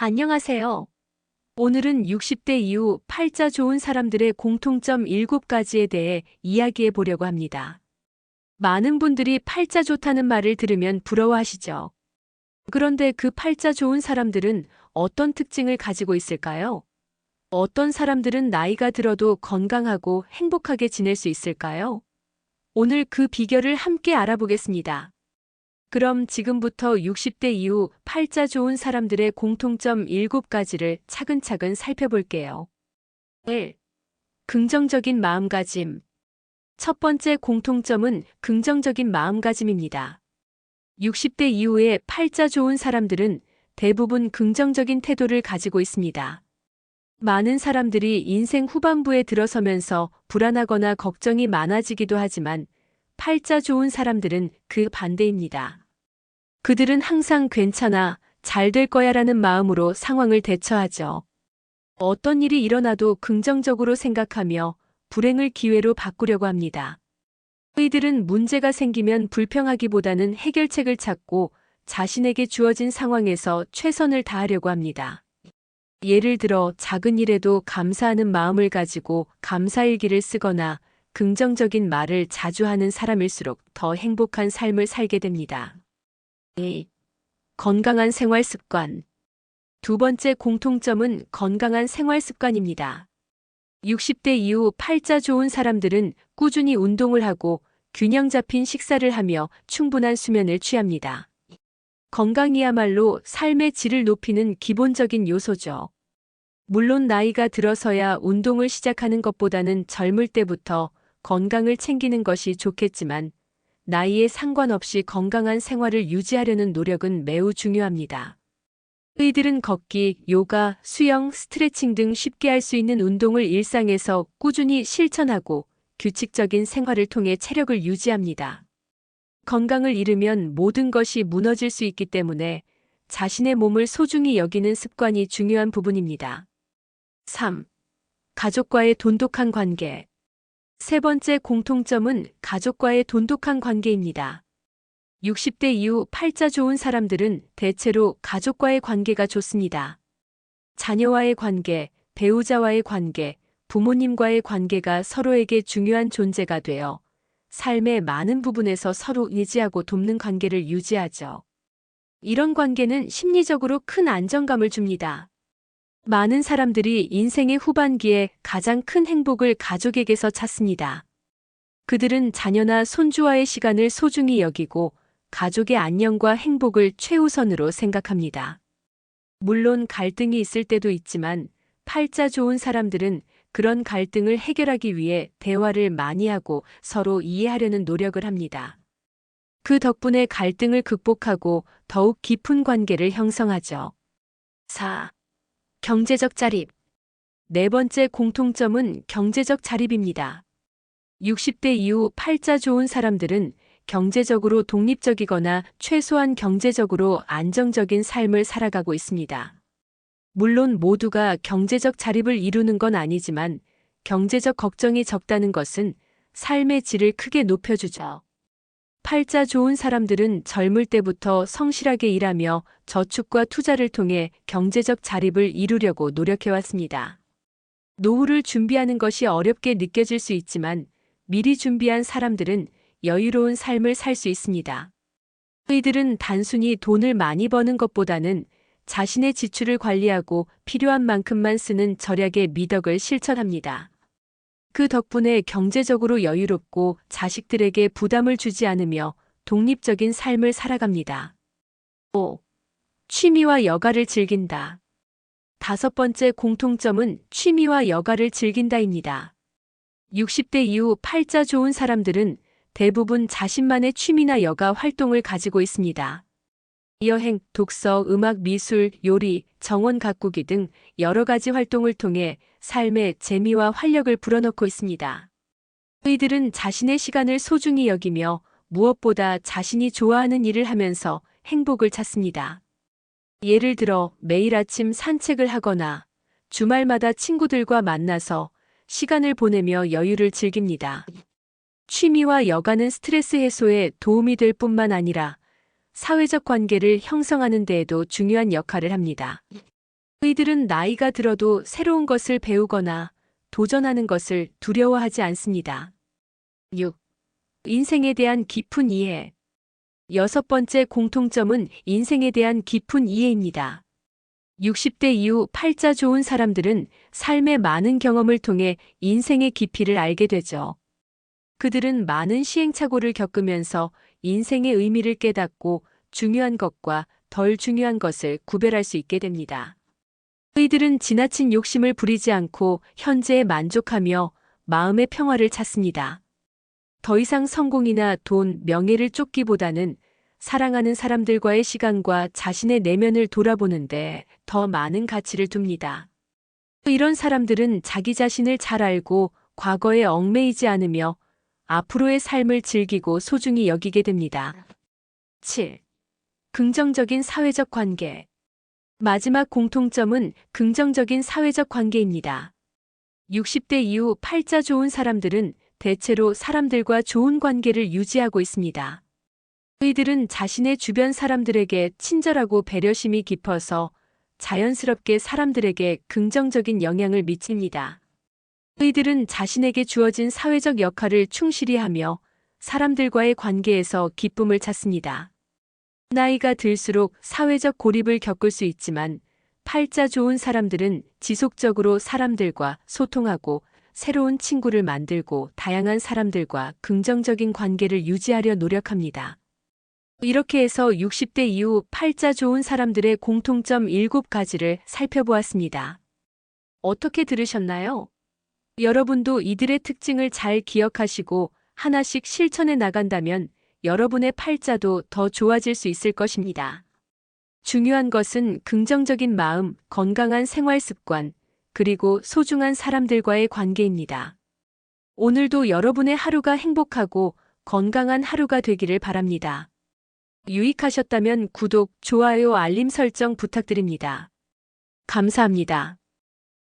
안녕하세요. 오늘은 60대 이후 팔자 좋은 사람들의 공통점 7가지에 대해 이야기해 보려고 합니다. 많은 분들이 팔자 좋다는 말을 들으면 부러워하시죠? 그런데 그 팔자 좋은 사람들은 어떤 특징을 가지고 있을까요? 어떤 사람들은 나이가 들어도 건강하고 행복하게 지낼 수 있을까요? 오늘 그 비결을 함께 알아보겠습니다. 그럼 지금부터 60대 이후 팔자 좋은 사람들의 공통점 7가지를 차근차근 살펴볼게요. 1. 긍정적인 마음가짐. 첫 번째 공통점은 긍정적인 마음가짐입니다. 60대 이후에 팔자 좋은 사람들은 대부분 긍정적인 태도를 가지고 있습니다. 많은 사람들이 인생 후반부에 들어서면서 불안하거나 걱정이 많아지기도 하지만 팔자 좋은 사람들은 그 반대입니다. 그들은 항상 괜찮아, 잘 될 거야 라는 마음으로 상황을 대처하죠. 어떤 일이 일어나도 긍정적으로 생각하며 불행을 기회로 바꾸려고 합니다. 이들은 문제가 생기면 불평하기보다는 해결책을 찾고 자신에게 주어진 상황에서 최선을 다하려고 합니다. 예를 들어 작은 일에도 감사하는 마음을 가지고 감사일기를 쓰거나 긍정적인 말을 자주 하는 사람일수록 더 행복한 삶을 살게 됩니다. 2. 건강한 생활 습관. 두 번째 공통점은 건강한 생활 습관입니다. 60대 이후 팔자 좋은 사람들은 꾸준히 운동을 하고 균형 잡힌 식사를 하며 충분한 수면을 취합니다. 건강이야말로 삶의 질을 높이는 기본적인 요소죠. 물론 나이가 들어서야 운동을 시작하는 것보다는 젊을 때부터 건강을 챙기는 것이 좋겠지만 나이에 상관없이 건강한 생활을 유지하려는 노력은 매우 중요합니다. 이들은 걷기, 요가, 수영, 스트레칭 등 쉽게 할 수 있는 운동을 일상에서 꾸준히 실천하고 규칙적인 생활을 통해 체력을 유지합니다. 건강을 잃으면 모든 것이 무너질 수 있기 때문에 자신의 몸을 소중히 여기는 습관이 중요한 부분입니다. 3. 가족과의 돈독한 관계. 세 번째 공통점은 가족과의 돈독한 관계입니다. 60대 이후 팔자 좋은 사람들은 대체로 가족과의 관계가 좋습니다. 자녀와의 관계, 배우자와의 관계, 부모님과의 관계가 서로에게 중요한 존재가 되어 삶의 많은 부분에서 서로 의지하고 돕는 관계를 유지하죠. 이런 관계는 심리적으로 큰 안정감을 줍니다. 많은 사람들이 인생의 후반기에 가장 큰 행복을 가족에게서 찾습니다. 그들은 자녀나 손주와의 시간을 소중히 여기고 가족의 안녕과 행복을 최우선으로 생각합니다. 물론 갈등이 있을 때도 있지만 팔자 좋은 사람들은 그런 갈등을 해결하기 위해 대화를 많이 하고 서로 이해하려는 노력을 합니다. 그 덕분에 갈등을 극복하고 더욱 깊은 관계를 형성하죠. 4. 경제적 자립. 네 번째 공통점은 경제적 자립입니다. 60대 이후 팔자 좋은 사람들은 경제적으로 독립적이거나 최소한 경제적으로 안정적인 삶을 살아가고 있습니다. 물론 모두가 경제적 자립을 이루는 건 아니지만 경제적 걱정이 적다는 것은 삶의 질을 크게 높여주죠. 팔자 좋은 사람들은 젊을 때부터 성실하게 일하며 저축과 투자를 통해 경제적 자립을 이루려고 노력해왔습니다. 노후를 준비하는 것이 어렵게 느껴질 수 있지만 미리 준비한 사람들은 여유로운 삶을 살 수 있습니다. 이들은 단순히 돈을 많이 버는 것보다는 자신의 지출을 관리하고 필요한 만큼만 쓰는 절약의 미덕을 실천합니다. 그 덕분에 경제적으로 여유롭고 자식들에게 부담을 주지 않으며 독립적인 삶을 살아갑니다. 5. 취미와 여가를 즐긴다. 다섯 번째 공통점은 취미와 여가를 즐긴다입니다. 60대 이후 팔자 좋은 사람들은 대부분 자신만의 취미나 여가 활동을 가지고 있습니다. 여행, 독서, 음악, 미술, 요리, 정원 가꾸기 등 여러 가지 활동을 통해 삶에 재미와 활력을 불어넣고 있습니다. 이들은 자신의 시간을 소중히 여기며 무엇보다 자신이 좋아하는 일을 하면서 행복을 찾습니다. 예를 들어 매일 아침 산책을 하거나 주말마다 친구들과 만나서 시간을 보내며 여유를 즐깁니다. 취미와 여가는 스트레스 해소에 도움이 될 뿐만 아니라 사회적 관계를 형성하는 데에도 중요한 역할을 합니다. 이들은 나이가 들어도 새로운 것을 배우거나 도전하는 것을 두려워하지 않습니다. 6. 인생에 대한 깊은 이해. 여섯 번째 공통점은 인생에 대한 깊은 이해입니다. 60대 이후 팔자 좋은 사람들은 삶의 많은 경험을 통해 인생의 깊이를 알게 되죠. 그들은 많은 시행착오를 겪으면서 인생의 의미를 깨닫고 중요한 것과 덜 중요한 것을 구별할 수 있게 됩니다. 이들은 지나친 욕심을 부리지 않고 현재에 만족하며 마음의 평화를 찾습니다. 더 이상 성공이나 돈, 명예를 쫓기보다는 사랑하는 사람들과의 시간과 자신의 내면을 돌아보는데 더 많은 가치를 둡니다. 이런 사람들은 자기 자신을 잘 알고 과거에 얽매이지 않으며 앞으로의 삶을 즐기고 소중히 여기게 됩니다. 7. 긍정적인 사회적 관계. 마지막 공통점은 긍정적인 사회적 관계입니다. 60대 이후 팔자 좋은 사람들은 대체로 사람들과 좋은 관계를 유지하고 있습니다. 이들은 자신의 주변 사람들에게 친절하고 배려심이 깊어서 자연스럽게 사람들에게 긍정적인 영향을 미칩니다. 이들은 자신에게 주어진 사회적 역할을 충실히 하며 사람들과의 관계에서 기쁨을 찾습니다. 나이가 들수록 사회적 고립을 겪을 수 있지만 팔자 좋은 사람들은 지속적으로 사람들과 소통하고 새로운 친구를 만들고 다양한 사람들과 긍정적인 관계를 유지하려 노력합니다. 이렇게 해서 60대 이후 팔자 좋은 사람들의 공통점 7가지를 살펴보았습니다. 어떻게 들으셨나요? 여러분도 이들의 특징을 잘 기억하시고 하나씩 실천해 나간다면 여러분의 팔자도 더 좋아질 수 있을 것입니다. 중요한 것은 긍정적인 마음, 건강한 생활 습관, 그리고 소중한 사람들과의 관계입니다. 오늘도 여러분의 하루가 행복하고 건강한 하루가 되기를 바랍니다. 유익하셨다면 구독, 좋아요, 알림 설정 부탁드립니다. 감사합니다.